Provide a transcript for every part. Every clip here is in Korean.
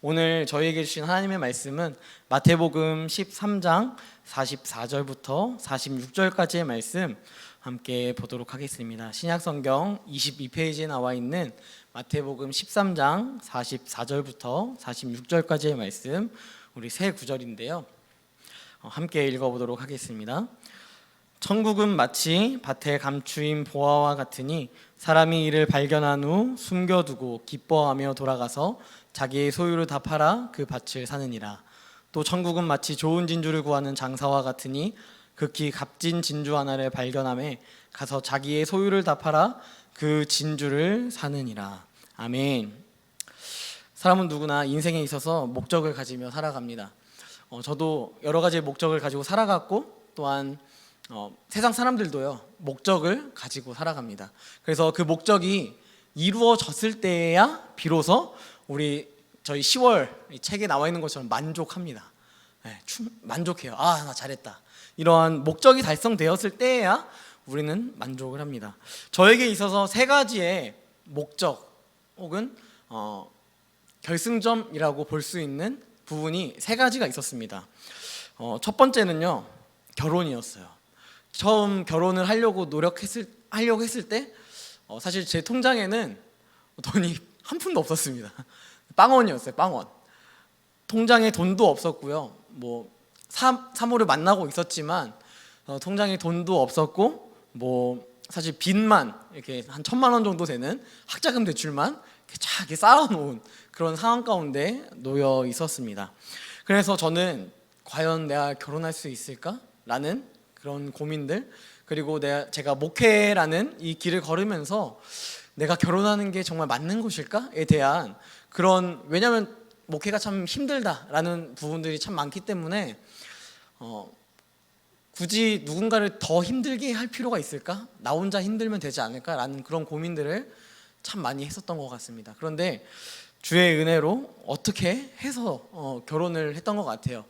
오늘 저희에게 주신 하나님의 말씀은 마태복음 13장 44절부터 46절까지의 말씀 함께 보도록 하겠습니다. 신약성경 22페이지에 나와 있는 마태복음 13장 44절부터 46절까지의 말씀, 우리 세 구절인데요. 함께 읽어보도록 하겠습니다. 천국은 마치 밭에 감추인 보화와 같으니 사람이 이를 발견한 후 숨겨두고 기뻐하며 돌아가서 자기의 소유를 다 팔아 그 밭을 사느니라. 또 천국은 마치 좋은 진주를 구하는 장사와 같으니 극히 값진 진주 하나를 발견하매 가서 자기의 소유를 다 팔아 그 진주를 사느니라. 아멘. 사람은 누구나 인생에 있어서 목적을 가지며 살아갑니다. 저도 여러 가지 목적을 가지고 살아갔고, 또한 세상 사람들도요 목적을 가지고 살아갑니다. 그래서 그 목적이 이루어졌을 때야 비로소 저희 10월 이 책에 나와 있는 것처럼 만족합니다. 만족해요. 나 잘했다. 이러한 목적이 달성되었을 때야 우리는 만족을 합니다. 저에게 있어서 세 가지의 목적 혹은 결승점이라고 볼 수 있는 부분이 세 가지가 있었습니다. 첫 번째는요, 결혼이었어요. 처음 결혼을 하려고 했을 때 사실 제 통장에는 돈이 한 푼도 없었습니다. 빵원이었어요. 빵원. 통장에 돈도 없었고요. 사모를 만나고 있었지만 통장에 돈도 없었고, 사실 빚만 이렇게 한 1,000만 원 정도 되는 학자금 대출만 이렇게 쌓아놓은 그런 상황 가운데 놓여 있었습니다. 그래서 저는 과연 내가 결혼할 수 있을까라는 그런 고민들, 그리고 제가 목회라는 이 길을 걸으면서 내가 결혼하는 게 정말 맞는 것일까에 대한 왜냐하면 목회가 참 힘들다라는 부분들이 참 많기 때문에 굳이 누군가를 더 힘들게 할 필요가 있을까? 나 혼자 힘들면 되지 않을까라는 그런 고민들을 참 많이 했었던 것 같습니다. 그런데 주의 은혜로 어떻게 해서 결혼을 했던 것 같아요.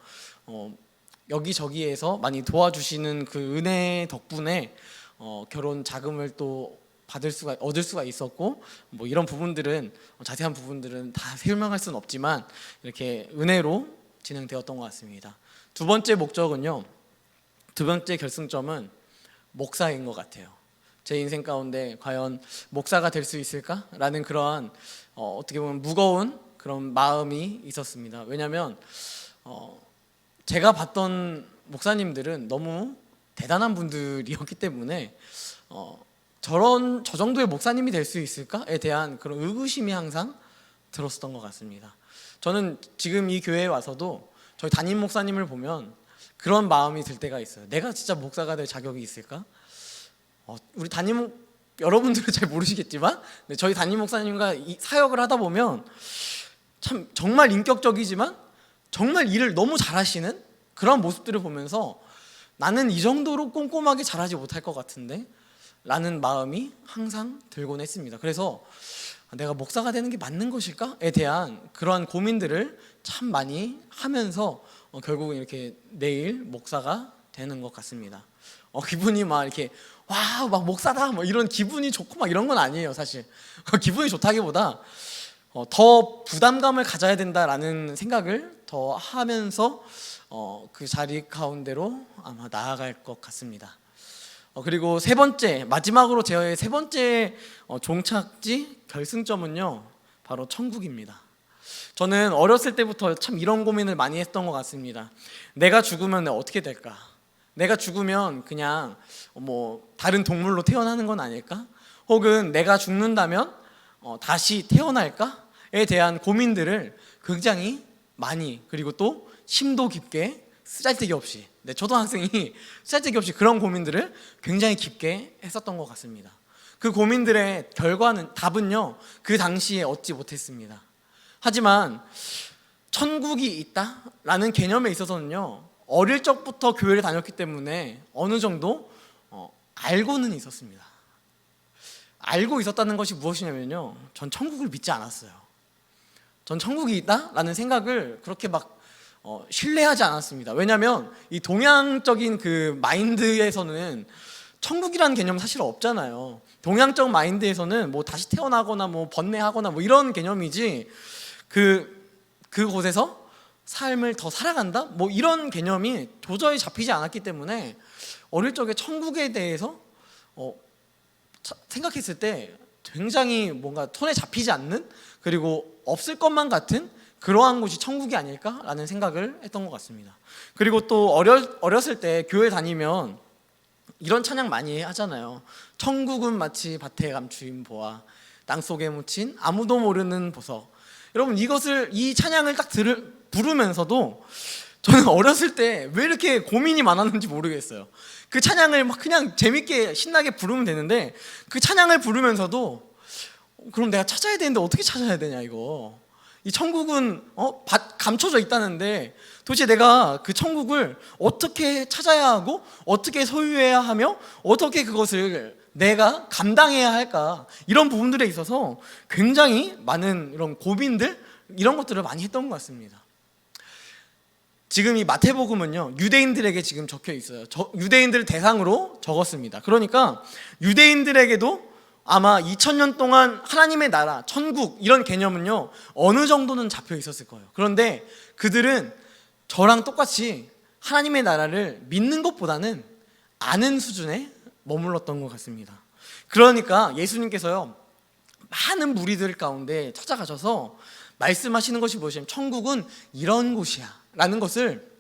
여기저기에서 많이 도와주시는 그 은혜 덕분에 결혼 자금을 또 얻을 수가 있었고, 이런 부분들은 자세한 부분들은 다 설명할 수는 없지만 이렇게 은혜로 진행되었던 것 같습니다. 두 번째 결승점은 목사인 것 같아요. 제 인생 가운데 과연 목사가 될 수 있을까라는 그러한 어떻게 보면 무거운 그런 마음이 있었습니다. 왜냐하면 제가 봤던 목사님들은 너무 대단한 분들이었기 때문에 저 정도의 목사님이 될 수 있을까에 대한 그런 의구심이 항상 들었었던 것 같습니다. 저는 지금 이 교회에 와서도 저희 담임 목사님을 보면 그런 마음이 들 때가 있어요. 내가 진짜 목사가 될 자격이 있을까? 우리 여러분들은 잘 모르시겠지만 저희 담임 목사님과 이 사역을 하다 보면 참 정말 인격적이지만 정말 일을 너무 잘하시는 그런 모습들을 보면서 나는 이 정도로 꼼꼼하게 잘하지 못할 것 같은데 라는 마음이 항상 들곤 했습니다. 그래서 내가 목사가 되는 게 맞는 것일까에 대한 그러한 고민들을 참 많이 하면서 결국은 이렇게 내일 목사가 되는 것 같습니다. 기분이 막 이렇게 막 목사다 이런 기분이 좋고 막 이런 건 아니에요. 사실 기분이 좋다기보다 더 부담감을 가져야 된다라는 생각을 더 하면서 그 자리 가운데로 아마 나아갈 것 같습니다. 그리고 마지막으로 제 세 번째 종착지 결승점은요, 바로 천국입니다. 저는 어렸을 때부터 참 이런 고민을 많이 했던 것 같습니다. 내가 죽으면 어떻게 될까? 내가 죽으면 그냥 다른 동물로 태어나는 건 아닐까? 혹은 내가 죽는다면 다시 태어날까에 대한 고민들을 굉장히 많이, 그리고 또 심도 깊게 쓰잘데기 없이, 초등학생이 쓰잘데기 없이 그런 고민들을 굉장히 깊게 했었던 것 같습니다. 그 고민들의 답은요, 그 당시에 얻지 못했습니다. 하지만 천국이 있다라는 개념에 있어서는요, 어릴 적부터 교회를 다녔기 때문에 어느 정도 알고는 있었습니다. 알고 있었다는 것이 무엇이냐면요, 전 천국을 믿지 않았어요. 전 천국이 있다라는 생각을 그렇게 신뢰하지 않았습니다. 왜냐하면 이 동양적인 그 마인드에서는 천국이라는 개념은 사실 없잖아요. 동양적 마인드에서는 다시 태어나거나 번뇌하거나 이런 개념이지, 그곳에서 삶을 더 살아간다? 뭐 이런 개념이 도저히 잡히지 않았기 때문에 어릴 적에 천국에 대해서 생각했을 때 굉장히 뭔가 손에 잡히지 않는, 그리고 없을 것만 같은 그러한 곳이 천국이 아닐까라는 생각을 했던 것 같습니다. 그리고 또 어렸을 때 교회 다니면 이런 찬양 많이 하잖아요. 천국은 마치 밭에 감추인 보화, 땅속에 묻힌 아무도 모르는 보석. 여러분, 이 찬양을 딱 부르면서도 저는 어렸을 때 왜 이렇게 고민이 많았는지 모르겠어요. 그 찬양을 막 그냥 재밌게 신나게 부르면 되는데, 그 찬양을 부르면서도 그럼 내가 찾아야 되는데 어떻게 찾아야 되냐, 이거. 이 천국은 감춰져 있다는데 도대체 내가 그 천국을 어떻게 찾아야 하고 어떻게 소유해야 하며 어떻게 그것을 내가 감당해야 할까, 이런 부분들에 있어서 굉장히 많은 이런 고민들, 이런 것들을 많이 했던 것 같습니다. 지금 이 마태복음은요, 유대인들에게 지금 적혀 있어요. 유대인들 대상으로 적었습니다. 그러니까 유대인들에게도 아마 2000년 동안 하나님의 나라, 천국, 이런 개념은요 어느 정도는 잡혀 있었을 거예요. 그런데 그들은 저랑 똑같이 하나님의 나라를 믿는 것보다는 아는 수준에 머물렀던 것 같습니다. 그러니까 예수님께서요 많은 무리들 가운데 찾아가셔서 말씀하시는 것이 무엇이냐면 천국은 이런 곳이야 라는 것을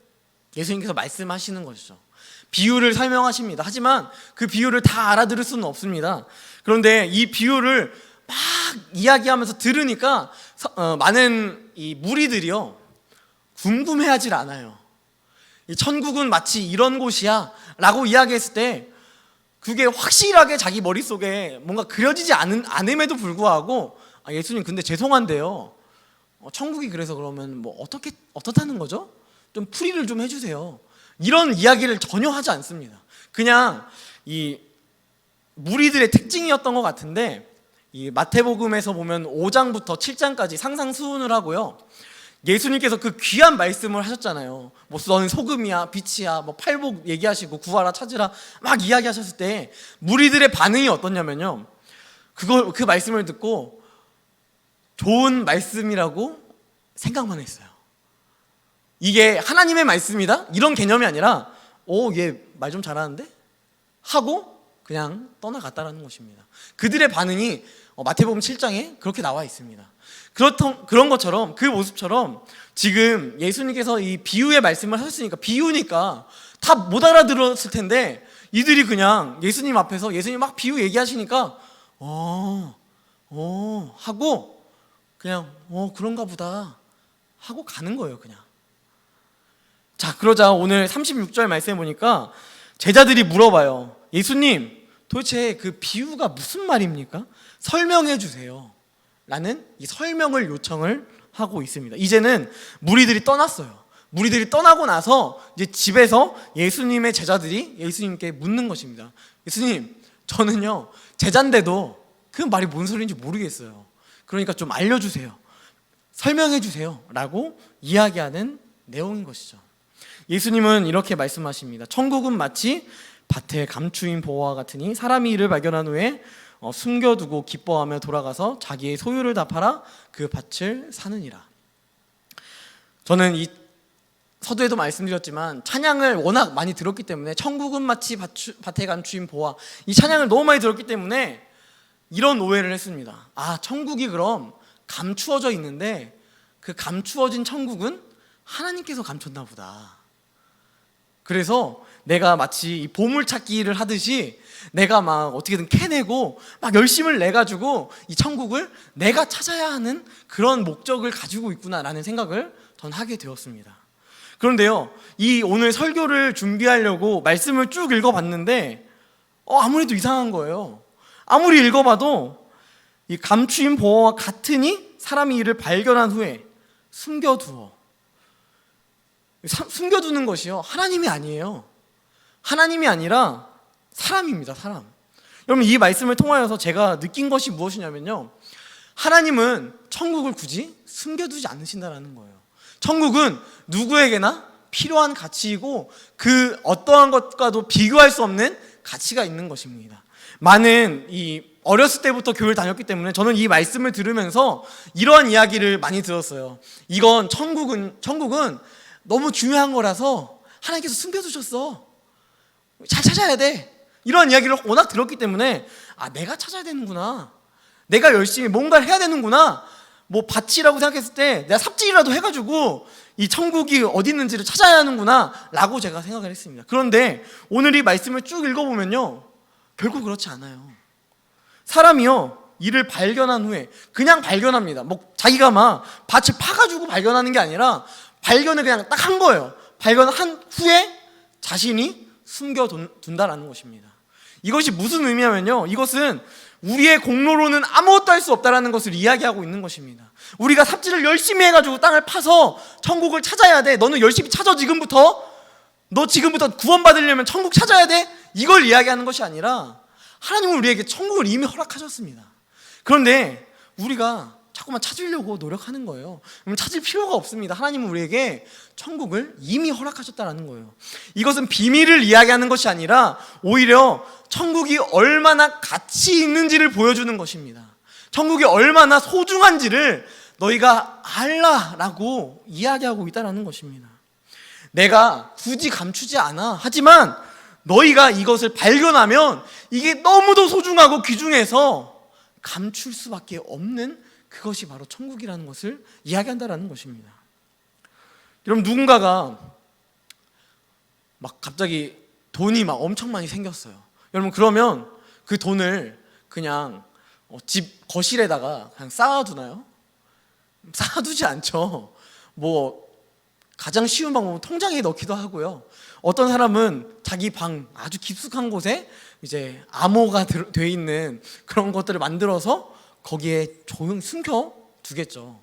예수님께서 말씀하시는 것이죠. 비유를 설명하십니다. 하지만 그 비유를 다 알아들을 수는 없습니다. 그런데 이 비유를 막 이야기하면서 들으니까 많은 이 무리들이요 궁금해하질 않아요. 이 천국은 마치 이런 곳이야 라고 이야기했을 때 그게 확실하게 자기 머릿속에 뭔가 그려지지 않음에도 불구하고 예수님 근데 죄송한데요, 천국이 그래서 그러면 뭐 어떻다는 거죠? 좀 풀이를 좀 해주세요. 이런 이야기를 전혀 하지 않습니다. 그냥 이 무리들의 특징이었던 것 같은데, 이 마태복음에서 보면 5장부터 7장까지 상상수훈을 하고요, 예수님께서 그 귀한 말씀을 하셨잖아요. 뭐 너는 소금이야, 빛이야, 뭐 팔복 얘기하시고 구하라 찾으라 막 이야기하셨을 때 무리들의 반응이 어떻냐면요, 그 말씀을 듣고 좋은 말씀이라고 생각만 했어요. 이게 하나님의 말씀이다? 이런 개념이 아니라 얘 말 좀 잘하는데? 하고 그냥 떠나갔다라는 것입니다. 그들의 반응이 마태복음 7장에 그렇게 나와 있습니다. 그런 것처럼, 그 모습처럼 지금 예수님께서 이 비유의 말씀을 하셨으니까, 비유니까 다 못 알아들었을 텐데 이들이 그냥 예수님 앞에서 예수님 막 비유 얘기하시니까 하고 그냥 그런가 보다 하고 가는 거예요, 그냥. 자, 그러자 오늘 36절 말씀해 보니까 제자들이 물어봐요. 예수님, 도대체 그 비유가 무슨 말입니까? 설명해 주세요 라는 이 설명을 요청을 하고 있습니다. 이제는 무리들이 떠났어요. 무리들이 떠나고 나서 이제 집에서 예수님의 제자들이 예수님께 묻는 것입니다. 예수님, 저는요 제자인데도 그 말이 뭔 소리인지 모르겠어요. 그러니까 좀 알려주세요, 설명해 주세요 라고 이야기하는 내용인 것이죠. 예수님은 이렇게 말씀하십니다. 천국은 마치 밭에 감추인 보화와 같으니 사람이 이를 발견한 후에 숨겨두고 기뻐하며 돌아가서 자기의 소유를 다 팔아 그 밭을 사느니라. 저는 이 서두에도 말씀드렸지만 찬양을 워낙 많이 들었기 때문에 천국은 마치 밭에 감추인 보화, 이 찬양을 너무 많이 들었기 때문에 이런 오해를 했습니다. 천국이 그럼 감추어져 있는데 그 감추어진 천국은 하나님께서 감췄나 보다. 그래서 내가 마치 이 보물찾기를 하듯이 내가 막 어떻게든 캐내고 막 열심을 내가지고 이 천국을 내가 찾아야 하는 그런 목적을 가지고 있구나라는 생각을 전 하게 되었습니다. 그런데요, 이 오늘 설교를 준비하려고 말씀을 쭉 읽어봤는데 아무래도 이상한 거예요. 아무리 읽어봐도 이 감추인 보화와 같으니 사람이 이를 발견한 후에 숨겨두는 것이요 하나님이 아니에요. 하나님이 아니라 사람입니다. 사람. 여러분, 이 말씀을 통하여서 제가 느낀 것이 무엇이냐면요, 하나님은 천국을 굳이 숨겨두지 않으신다는 거예요. 천국은 누구에게나 필요한 가치이고 그 어떠한 것과도 비교할 수 없는 가치가 있는 것입니다. 많은 이 어렸을 때부터 교회를 다녔기 때문에 저는 이 말씀을 들으면서 이러한 이야기를 많이 들었어요. 이건 천국은 너무 중요한 거라서 하나님께서 숨겨두셨어. 잘 찾아야 돼. 이런 이야기를 워낙 들었기 때문에 내가 찾아야 되는구나. 내가 열심히 뭔가를 해야 되는구나. 뭐 밭이라고 생각했을 때 내가 삽질이라도 해가지고 이 천국이 어디 있는지를 찾아야 하는구나 라고 제가 생각을 했습니다. 그런데 오늘 이 말씀을 쭉 읽어보면요, 결국 그렇지 않아요. 사람이요, 이를 발견한 후에 그냥 발견합니다. 뭐 자기가 막 밭을 파가지고 발견하는 게 아니라 발견을 그냥 딱 한 거예요. 발견한 후에 자신이 숨겨둔다라는 것입니다. 이것이 무슨 의미냐면요, 이것은 우리의 공로로는 아무것도 할 수 없다라는 것을 이야기하고 있는 것입니다. 우리가 삽질을 열심히 해가지고 땅을 파서 천국을 찾아야 돼. 너는 열심히 찾아. 너 지금부터 구원받으려면 천국 찾아야 돼. 이걸 이야기하는 것이 아니라 하나님은 우리에게 천국을 이미 허락하셨습니다. 그런데 우리가 자꾸만 찾으려고 노력하는 거예요. 그럼 찾을 필요가 없습니다. 하나님은 우리에게 천국을 이미 허락하셨다는 거예요. 이것은 비밀을 이야기하는 것이 아니라 오히려 천국이 얼마나 가치 있는지를 보여주는 것입니다. 천국이 얼마나 소중한지를 너희가 알라라고 이야기하고 있다는 것입니다. 내가 굳이 감추지 않아. 하지만 너희가 이것을 발견하면 이게 너무도 소중하고 귀중해서 감출 수밖에 없는 그것이 바로 천국이라는 것을 이야기한다는 것입니다. 여러분, 누군가가 막 갑자기 돈이 막 엄청 많이 생겼어요. 여러분, 그러면 그 돈을 그냥 집 거실에다가 그냥 쌓아두나요? 쌓아두지 않죠. 뭐 가장 쉬운 방법은 통장에 넣기도 하고요. 어떤 사람은 자기 방 아주 깊숙한 곳에 이제 암호가 돼 있는 그런 것들을 만들어서 거기에 조용히 숨겨 두겠죠.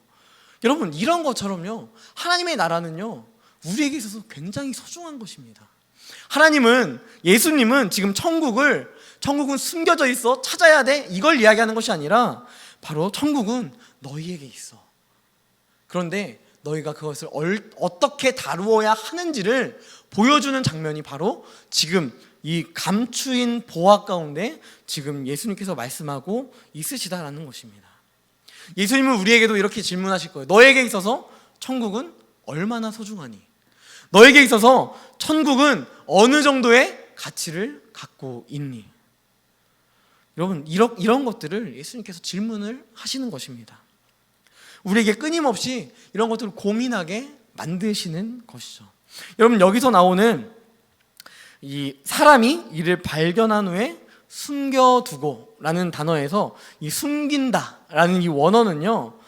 여러분, 이런 것처럼요, 하나님의 나라는요, 우리에게 있어서 굉장히 소중한 것입니다. 예수님은 지금 천국은 숨겨져 있어, 찾아야 돼, 이걸 이야기하는 것이 아니라 바로 천국은 너희에게 있어. 그런데 너희가 그것을 어떻게 다루어야 하는지를 보여주는 장면이 바로 지금 이 감추인 보화 가운데 지금 예수님께서 말씀하고 있으시다라는 것입니다. 예수님은 우리에게도 이렇게 질문하실 거예요. 너에게 있어서 천국은 얼마나 소중하니? 너에게 있어서 천국은 어느 정도의 가치를 갖고 있니? 여러분, 이런 것들을 예수님께서 질문을 하시는 것입니다. 우리에게 끊임없이 이런 것들을 고민하게 만드시는 것이죠. 여러분, 여기서 나오는 이 사람이 이를 발견한 후에 숨겨두고 라는 단어에서 이 숨긴다 라는 이 원어는요,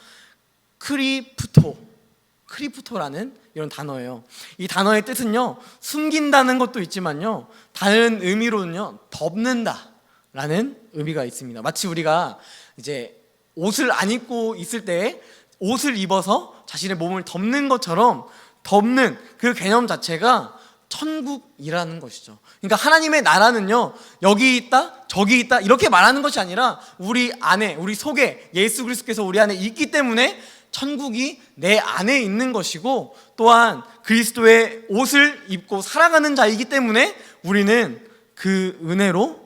크리프토라는 이런 단어예요. 이 단어의 뜻은요, 숨긴다는 것도 있지만요, 다른 의미로는요, 덮는다 라는 의미가 있습니다. 마치 우리가 이제 옷을 안 입고 있을 때 옷을 입어서 자신의 몸을 덮는 것처럼 덮는 그 개념 자체가 천국이라는 것이죠. 그러니까 하나님의 나라는요, 여기 있다, 저기 있다 이렇게 말하는 것이 아니라 우리 안에, 우리 속에 예수 그리스도께서 우리 안에 있기 때문에 천국이 내 안에 있는 것이고, 또한 그리스도의 옷을 입고 살아가는 자이기 때문에 우리는 그 은혜로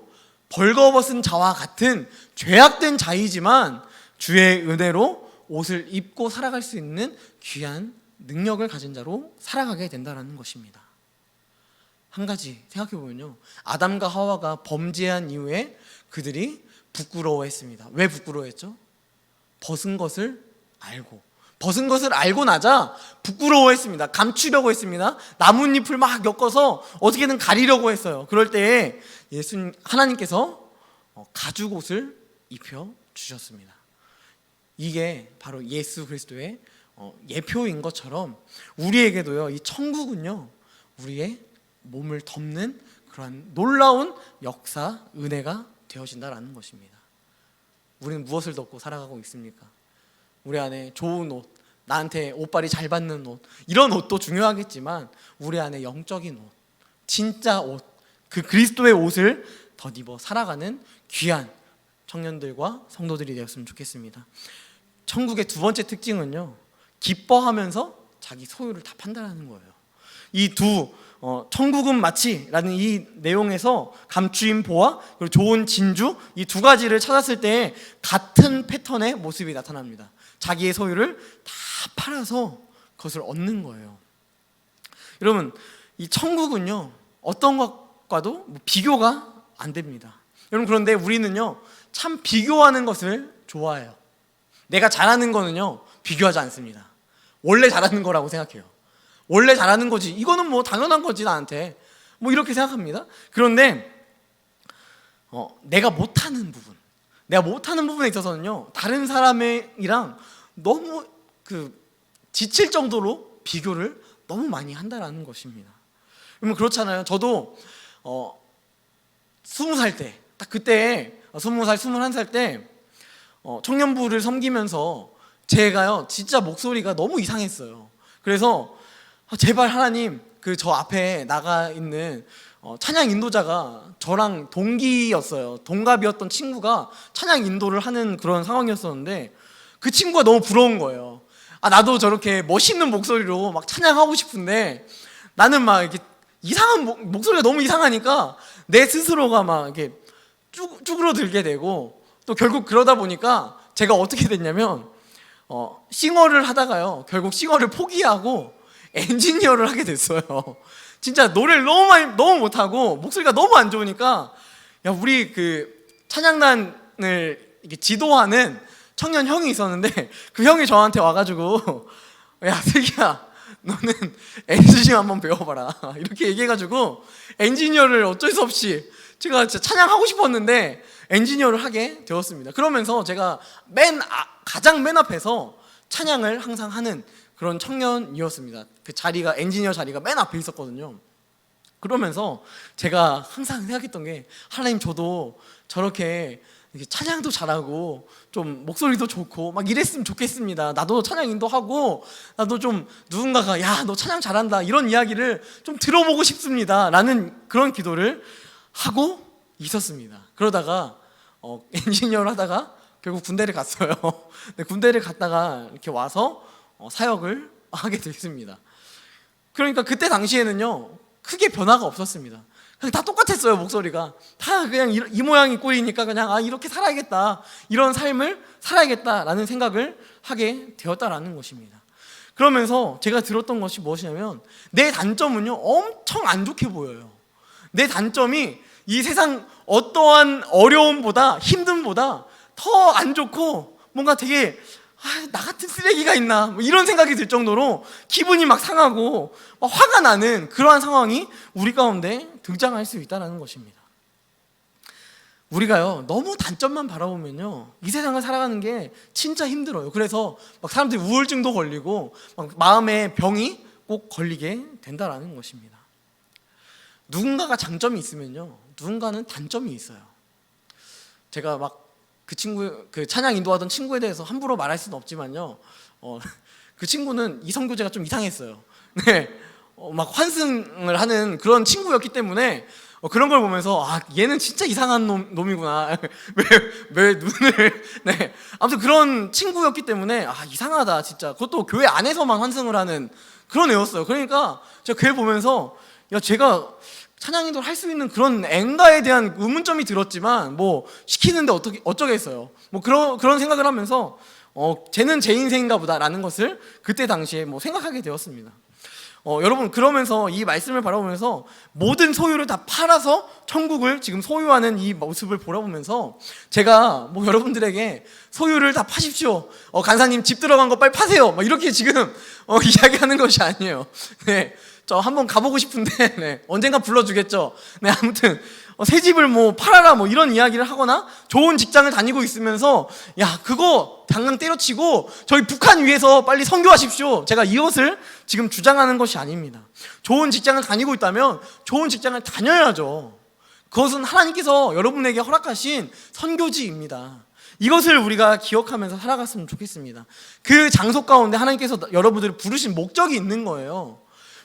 벌거벗은 자와 같은 죄악된 자이지만 주의 은혜로 옷을 입고 살아갈 수 있는 귀한 능력을 가진 자로 살아가게 된다는 것입니다. 한 가지 생각해보면요, 아담과 하와가 범죄한 이후에 그들이 부끄러워했습니다. 왜 부끄러워했죠? 벗은 것을 알고 나자 부끄러워했습니다. 감추려고 했습니다. 나뭇잎을 막 엮어서 어떻게든 가리려고 했어요. 그럴 때에 하나님께서 가죽옷을 입혀주셨습니다. 이게 바로 예수 그리스도의 예표인 것처럼 우리에게도요, 이 천국은요, 우리의 몸을 덮는 그러한 놀라운 역사, 은혜가 되어진다라는 것입니다. 우리는 무엇을 덮고 살아가고 있습니까? 우리 안에 좋은 옷, 나한테 옷빨이 잘 받는 옷, 이런 옷도 중요하겠지만 우리 안에 영적인 옷, 진짜 옷, 그 그리스도의 옷을 덧입어 살아가는 귀한 청년들과 성도들이 되었으면 좋겠습니다. 천국의 두 번째 특징은요, 기뻐하면서 자기 소유를 다 판단하는 거예요. 이 두 천국은 마치라는 이 내용에서 감추인 보화 그리고 좋은 진주 이 두 가지를 찾았을 때 같은 패턴의 모습이 나타납니다. 자기의 소유를 다 팔아서 그것을 얻는 거예요. 여러분, 이 천국은요 어떤 것과도 비교가 안 됩니다. 여러분, 그런데 우리는요 참 비교하는 것을 좋아해요. 내가 잘하는 거는요 비교하지 않습니다. 원래 잘하는 거라고 생각해요. 원래 잘하는 거지, 이거는 뭐 당연한 거지 나한테, 뭐 이렇게 생각합니다. 그런데 내가 못하는 부분에 있어서는요 다른 사람이랑 너무 지칠 정도로 비교를 너무 많이 한다라는 것입니다. 그러면 그렇잖아요. 저도 20살 때, 딱 그때 20살, 21살 때 청년부를 섬기면서 제가요 진짜 목소리가 너무 이상했어요. 그래서 제발 하나님, 저 앞에 나가 있는 찬양 인도자가 저랑 동기였어요. 동갑이었던 친구가 찬양 인도를 하는 그런 상황이었었는데 그 친구가 너무 부러운 거예요. 나도 저렇게 멋있는 목소리로 막 찬양하고 싶은데 나는 막 이렇게 이상한 목소리가 너무 이상하니까 내 스스로가 막 이렇게 쭈그러들게 되고, 또 결국 그러다 보니까 제가 어떻게 됐냐면 싱어를 하다가요 결국 싱어를 포기하고 엔지니어를 하게 됐어요. 진짜 노래를 너무 못하고 목소리가 너무 안 좋으니까, 야, 우리 찬양단을 이렇게 지도하는 청년 형이 있었는데 그 형이 저한테 와가지고 야, 슬기야, 너는 엔지니어 한번 배워봐라 이렇게 얘기해가지고 엔지니어를 어쩔 수 없이, 제가 진짜 찬양하고 싶었는데 엔지니어를 하게 되었습니다. 그러면서 제가 가장 맨 앞에서 찬양을 항상 하는 그런 청년이었습니다. 그 자리가, 엔지니어 자리가 맨 앞에 있었거든요. 그러면서 제가 항상 생각했던 게, 하나님, 저도 저렇게 찬양도 잘하고 좀 목소리도 좋고 막 이랬으면 좋겠습니다. 나도 찬양 인도하고 나도 좀 누군가가 야, 너 찬양 잘한다 이런 이야기를 좀 들어보고 싶습니다 라는 그런 기도를 하고 있었습니다. 그러다가 엔지니어를 하다가 결국 군대를 갔어요. 군대를 갔다가 이렇게 와서 사역을 하게 됐습니다. 그러니까 그때 당시에는요 크게 변화가 없었습니다. 그냥 다 똑같았어요. 목소리가 다 그냥 이 모양이 꼴이니까 그냥 이렇게 살아야겠다, 이런 삶을 살아야겠다라는 생각을 하게 되었다라는 것입니다. 그러면서 제가 들었던 것이 무엇이냐면, 내 단점은요 엄청 안 좋게 보여요. 내 단점이 이 세상 어떠한 어려움보다, 힘듦보다 더 안 좋고, 뭔가 되게 나 같은 쓰레기가 있나 뭐 이런 생각이 들 정도로 기분이 막 상하고 막 화가 나는 그러한 상황이 우리 가운데 등장할 수 있다는 것입니다. 우리가요 너무 단점만 바라보면요 이 세상을 살아가는 게 진짜 힘들어요. 그래서 막 사람들이 우울증도 걸리고 막 마음의 병이 꼭 걸리게 된다는 것입니다. 누군가가 장점이 있으면요 누군가는 단점이 있어요. 제가 막 그 찬양 인도하던 친구에 대해서 함부로 말할 수는 없지만요 그 친구는 이 선교제가 좀 이상했어요. 네, 막 환승을 하는 그런 친구였기 때문에 그런 걸 보면서 얘는 진짜 이상한 놈이구나 왜 눈을 네, 아무튼 그런 친구였기 때문에 이상하다 진짜, 그것도 교회 안에서만 환승을 하는 그런 애였어요. 그러니까 제가 걔 보면서 야, 제가 찬양 인도를 할 수 있는 그런 앵가에 대한 의문점이 들었지만 뭐 시키는데 어쩌겠어요. 뭐 그런 생각을 하면서 쟤는 제 인생인가 보다라는 것을 그때 당시에 뭐 생각하게 되었습니다. 여러분, 그러면서 이 말씀을 바라보면서 모든 소유를 다 팔아서 천국을 지금 소유하는 이 모습을 보라보면서 제가 뭐 여러분들에게 소유를 다 파십시오, 간사님 집 들어간 거 빨리 파세요 막 이렇게 지금 이야기하는 것이 아니에요. 네, 저 한번 가보고 싶은데 네, 언젠가 불러주겠죠. 네, 아무튼 새 집을 뭐 팔아라 뭐 이런 이야기를 하거나 좋은 직장을 다니고 있으면서 야, 그거 당장 때려치고 저희 북한 위해서 빨리 선교하십시오, 제가 이것을 지금 주장하는 것이 아닙니다. 좋은 직장을 다니고 있다면 좋은 직장을 다녀야죠. 그것은 하나님께서 여러분에게 허락하신 선교지입니다. 이것을 우리가 기억하면서 살아갔으면 좋겠습니다. 그 장소 가운데 하나님께서 여러분들을 부르신 목적이 있는 거예요.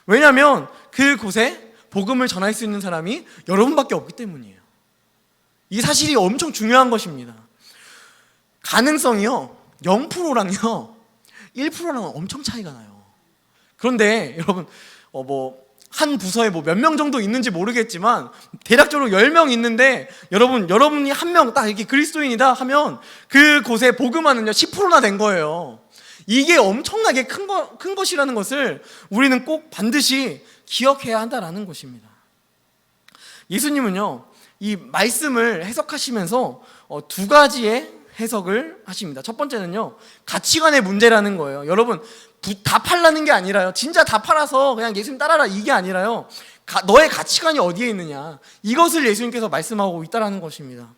왜냐하면 그곳에 복음을 전할 수 있는 사람이 여러분밖에 없기 때문이에요. 이 사실이 엄청 중요한 것입니다. 가능성이요 0%랑요 1%랑은 엄청 차이가 나요. 그런데 여러분 한 부서에 뭐 몇 명 정도 있는지 모르겠지만 대략적으로 10명 있는데 여러분이 한 명 딱 이렇게 그리스도인이다 하면 그 곳에 복음화는요 10%나 된 거예요. 이게 엄청나게 큰 것이라는 것을 우리는 꼭 반드시 기억해야 한다라는 것입니다. 예수님은요 이 말씀을 해석하시면서 두 가지의 해석을 하십니다. 첫 번째는요 가치관의 문제라는 거예요. 여러분 다 팔라는 게 아니라요, 진짜 다 팔아서 그냥 예수님 따라라 이게 아니라요, 너의 가치관이 어디에 있느냐, 이것을 예수님께서 말씀하고 있다라는 것입니다.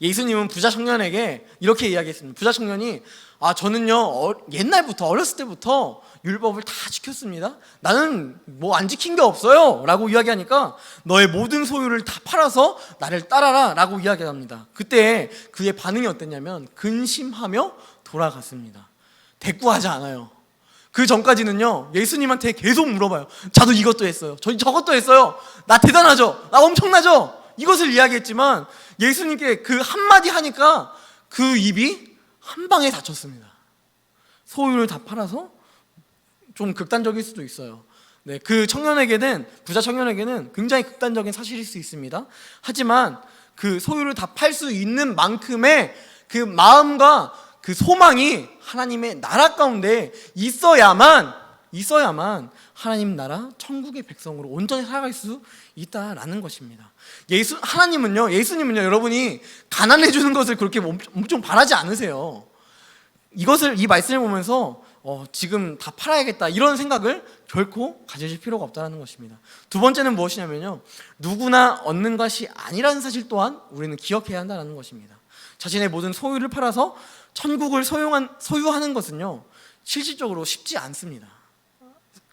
예수님은 부자 청년에게 이렇게 이야기했습니다. 부자 청년이 저는요 옛날부터 어렸을 때부터 율법을 다 지켰습니다. 나는 뭐 안 지킨 게 없어요 라고 이야기하니까 너의 모든 소유를 다 팔아서 나를 따라라 라고 이야기합니다. 그때 그의 반응이 어땠냐면 근심하며 돌아갔습니다. 대꾸하지 않아요. 그 전까지는요 예수님한테 계속 물어봐요. 저도 이것도 했어요, 저 저것도 했어요, 나 대단하죠, 나 엄청나죠, 이것을 이야기했지만 예수님께 그 한마디 하니까 그 입이 한 방에 닫혔습니다. 소유를 다 팔아서, 좀 극단적일 수도 있어요. 네, 그 청년에게는, 부자 청년에게는 굉장히 극단적인 사실일 수 있습니다. 하지만 그 소유를 다 팔 수 있는 만큼의 그 마음과 그 소망이 하나님의 나라 가운데 있어야만 하나님 나라 천국의 백성으로 온전히 살아갈 수 있다라는 것입니다. 예수님은요 여러분이 가난해 주는 것을 그렇게 엄청 바라지 않으세요. 이 말씀을 보면서 지금 다 팔아야겠다 이런 생각을 결코 가지실 필요가 없다는 것입니다. 두 번째는 무엇이냐면요, 누구나 얻는 것이 아니라는 사실 또한 우리는 기억해야 한다는 것입니다. 자신의 모든 소유를 팔아서 천국을 소유하는 것은요 실질적으로 쉽지 않습니다.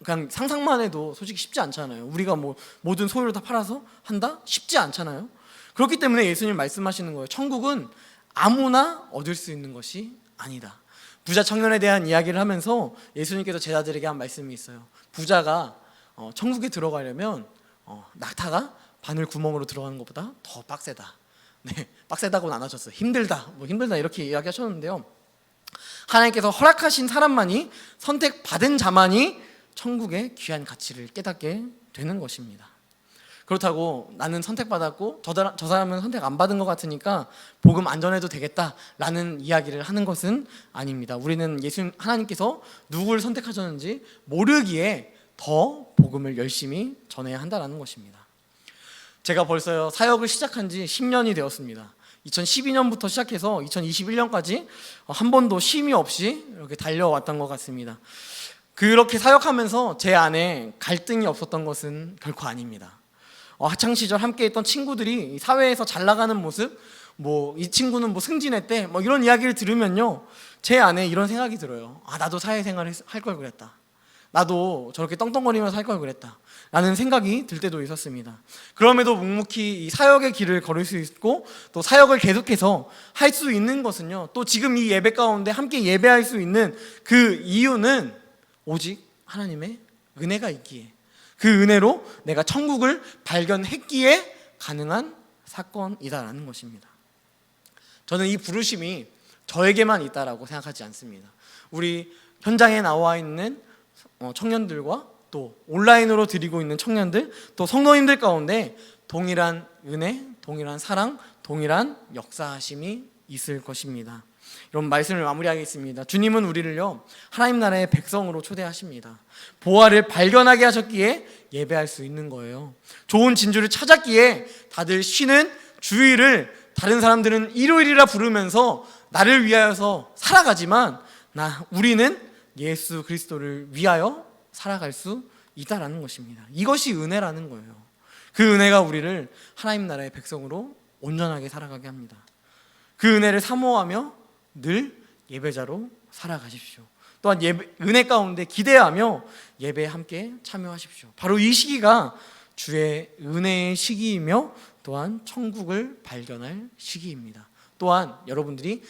그냥 상상만 해도 솔직히 쉽지 않잖아요. 우리가 뭐 모든 소유를 다 팔아서 한다? 쉽지 않잖아요. 그렇기 때문에 예수님 말씀하시는 거예요. 천국은 아무나 얻을 수 있는 것이 아니다. 부자 청년에 대한 이야기를 하면서 예수님께서 제자들에게 한 말씀이 있어요. 부자가 천국에 들어가려면 낙타가 바늘 구멍으로 들어가는 것보다 더 빡세다. 네, 빡세다고는 안 하셨어요. 힘들다 이렇게 이야기하셨는데요, 하나님께서 허락하신 사람만이, 선택받은 자만이 천국의 귀한 가치를 깨닫게 되는 것입니다. 그렇다고 나는 선택받았고 저 사람은 선택 안 받은 것 같으니까 복음 안 전해도 되겠다라는 이야기를 하는 것은 아닙니다. 우리는 하나님께서 누구를 선택하셨는지 모르기에 더 복음을 열심히 전해야 한다는 것입니다. 제가 벌써 사역을 시작한 지 10년이 되었습니다. 2012년부터 시작해서 2021년까지 한 번도 쉼이 없이 이렇게 달려왔던 것 같습니다. 그렇게 사역하면서 제 안에 갈등이 없었던 것은 결코 아닙니다. 학창시절 함께 했던 친구들이 사회에서 잘 나가는 모습, 이 친구는 승진했대, 이런 이야기를 들으면요 제 안에 이런 생각이 들어요. 나도 사회생활을 할 걸 그랬다, 나도 저렇게 떵떵거리면서 할 걸 그랬다 라는 생각이 들 때도 있었습니다. 그럼에도 묵묵히 이 사역의 길을 걸을 수 있고 또 사역을 계속해서 할 수 있는 것은요, 또 지금 이 예배 가운데 함께 예배할 수 있는 그 이유는 오직 하나님의 은혜가 있기에, 그 은혜로 내가 천국을 발견했기에 가능한 사건이다라는 것입니다. 저는 이 부르심이 저에게만 있다라고 생각하지 않습니다. 우리 현장에 나와 있는 청년들과 또 온라인으로 드리고 있는 청년들, 또 성도님들 가운데 동일한 은혜, 동일한 사랑, 동일한 역사하심이 있을 것입니다. 이런 말씀을 마무리하겠습니다. 주님은 우리를요 하나님 나라의 백성으로 초대하십니다. 보화를 발견하게 하셨기에 예배할 수 있는 거예요. 좋은 진주를 찾았기에 다들 쉬는 주일을 다른 사람들은 일요일이라 부르면서 나를 위하여서 살아가지만 우리는 예수 그리스도를 위하여 살아갈 수 있다라는 것입니다. 이것이 은혜라는 거예요. 그 은혜가 우리를 하나님 나라의 백성으로 온전하게 살아가게 합니다. 그 은혜를 사모하며 늘 예배자로 살아가십시오. 또한 은혜 가운데 기대하며 예배에 함께 참여하십시오. 바로 이 시기가 주의 은혜의 시기이며 또한 천국을 발견할 시기입니다. 또한 여러분들이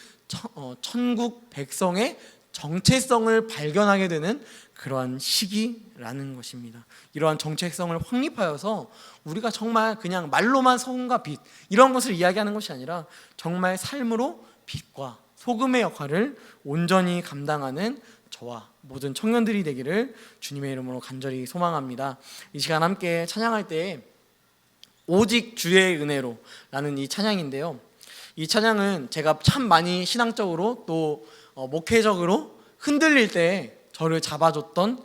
천국 백성의 정체성을 발견하게 되는 그러한 시기라는 것입니다. 이러한 정체성을 확립하여서 우리가 정말 그냥 말로만 소금과 빛 이런 것을 이야기하는 것이 아니라 정말 삶으로 빛과 소금의 역할을 온전히 감당하는 저와 모든 청년들이 되기를 주님의 이름으로 간절히 소망합니다. 이 시간 함께 찬양할 때 오직 주의 은혜로 라는 이 찬양인데요, 이 찬양은 제가 참 많이 신앙적으로 또 목회적으로 흔들릴 때 저를 잡아줬던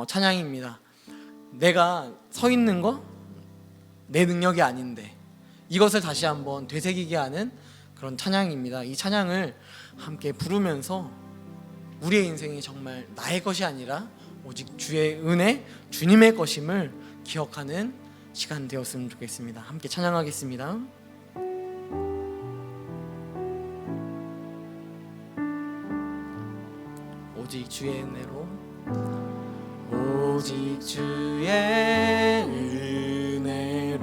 찬양입니다. 내가 서 있는 거 내 능력이 아닌데 이것을 다시 한번 되새기게 하는 그런 찬양입니다. 이 찬양을 함께 부르면서 우리의 인생이 정말 나의 것이 아니라 오직 주의 은혜, 주님의 것임을 기억하는 시간 되었으면 좋겠습니다. 함께 찬양하겠습니다. 오직 주의 은혜로, 오직 주의 은혜로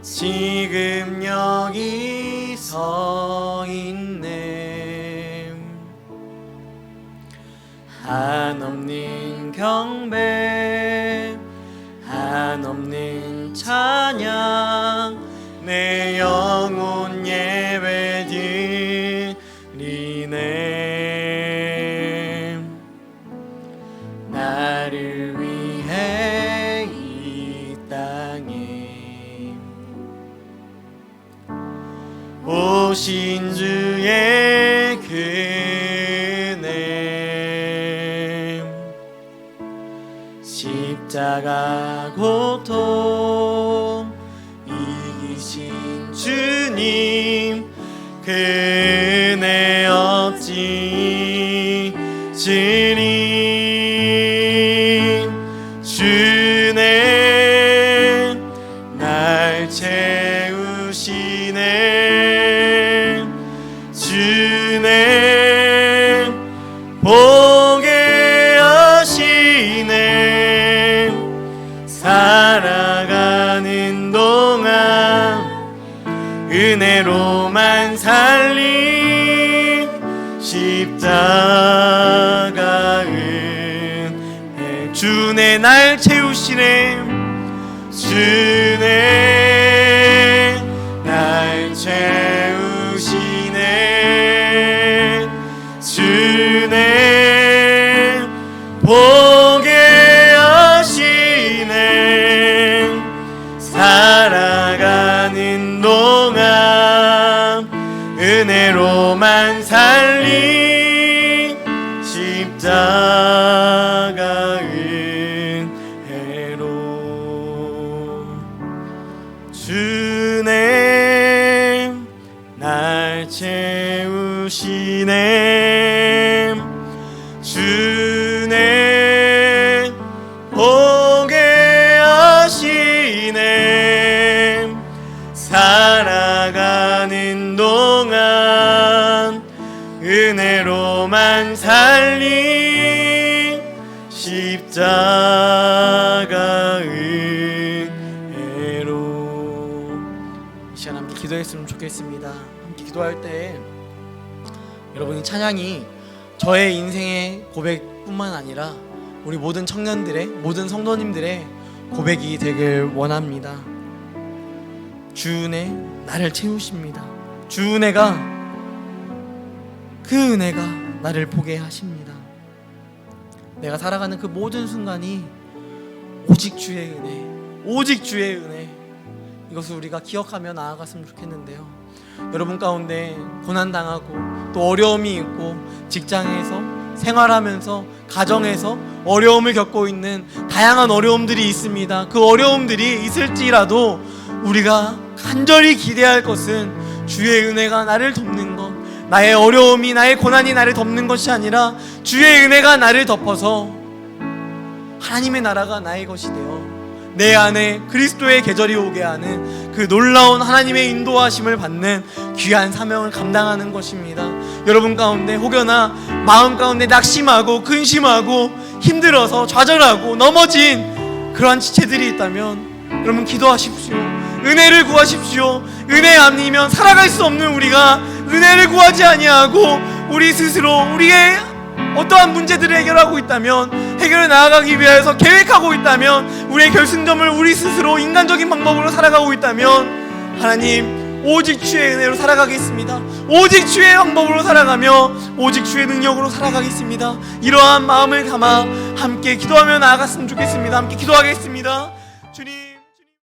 지금 여기 서 있네. 한없는 경배, 한없는 찬양, 내 영혼 예배 드리네. 나를 위해 이 땅에 오신 주의 은혜, 십자가 고통 이기신 주님, 그 은혜 없이 주님, 주네 날 채우시네, 주네 보게 하시네. 살아가는 동안 은혜로만 살림, 십자가 은혜, 주네 날 채우시네, 주네 날 채우시네, 주네 보게 하시네. 살아가는 동안 은혜로만 살림, 십자가 은혜로. 주네 날 채우시네, 주네 보게 하시네. 살아가는 동안 은혜로만 살림, 십자가 은혜로. 이 시간 함께 기도했으면 좋겠습니다. 함께 기도할 때 여러분이 찬양이 저의 인생의 고백뿐만 아니라 우리 모든 청년들의, 모든 성도님들의 고백이 되길 원합니다. 주 은혜 나를 채우십니다. 주 은혜가, 그 은혜가 나를 보게 하십니다. 내가 살아가는 그 모든 순간이 오직 주의 은혜, 오직 주의 은혜, 이것을 우리가 기억하며 나아갔으면 좋겠는데요, 여러분 가운데 고난당하고 또 어려움이 있고 직장에서 생활하면서 가정에서 어려움을 겪고 있는 다양한 어려움들이 있습니다. 그 어려움들이 있을지라도 우리가 간절히 기대할 것은 주의 은혜가 나를 덮는 것, 나의 어려움이, 나의 고난이 나를 덮는 것이 아니라 주의 은혜가 나를 덮어서 하나님의 나라가 나의 것이 되어 내 안에 그리스도의 계절이 오게 하는 그 놀라운 하나님의 인도하심을 받는 귀한 사명을 감당하는 것입니다. 여러분 가운데 혹여나 마음 가운데 낙심하고 근심하고 힘들어서 좌절하고 넘어진 그러한 지체들이 있다면 여러분 기도하십시오. 은혜를 구하십시오. 은혜 아니면 살아갈 수 없는 우리가 은혜를 구하지 아니하고 우리 스스로 우리의 어떠한 문제들을 해결하고 있다면, 해결을 나아가기 위해서 계획하고 있다면, 우리의 결승점을 우리 스스로 인간적인 방법으로 살아가고 있다면 하나님 오직 주의 은혜로 살아가겠습니다. 오직 주의 방법으로 살아가며 오직 주의 능력으로 살아가겠습니다. 이러한 마음을 담아 함께 기도하며 나아갔으면 좋겠습니다. 함께 기도하겠습니다. 주님.